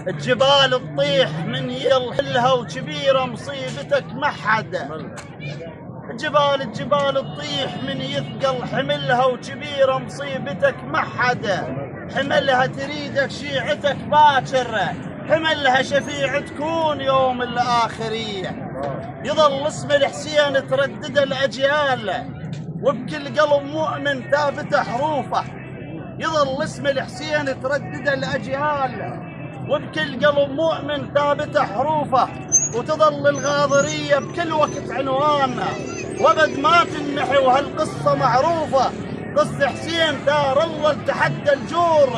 الجبال تطيح من يلحلها وكبيرة مصيبتك ما حدا. الجبال تطيح من يثقل حملها وكبيرة مصيبتك ما حدا. حملها تريدك شيعتك باكر، حملها شفيع تكون يوم الآخرية. يظل اسم الحسين تردد الأجيال وبكل قلب مؤمن ثابت حروفه. يظل اسم الحسين تردد الأجيال وبكل قلب مؤمن ثابت حروفه. وتظل الغاضرية بكل وقت عنواننا وابد ما تنمحي وهالقصة معروفة. قصة حسين ثار الله التحدى الجور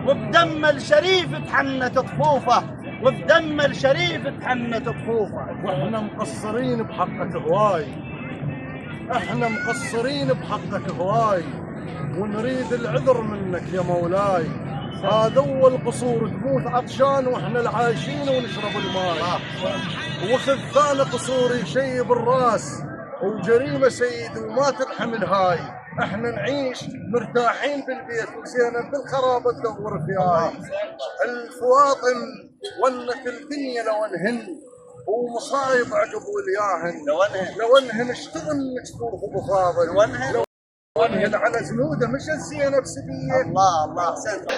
وبدم الشريف تحنت طفوفه، وبدم الشريف تحنت طفوفه. واحنا مقصرين بحقك هواي، احنا مقصرين بحقك هواي، ونريد العذر منك يا مولاي. هذا اول قصور تموت عطشان واحنا العايشين ونشرب الماي. وخذ ثاني قصور يشيب الراس وجريمه سيد وما ترحم الهاي. احنا نعيش مرتاحين بالبيت وزينا بالخرابه تدور فيهاي. الفواطم ونت الدنيا لو انهن ومصايب عقب والياهن. لو انهن اشتغل نكسور ابو فاضل. لو انهن على زنوده مش الزينه بسبيه. الله احسنت.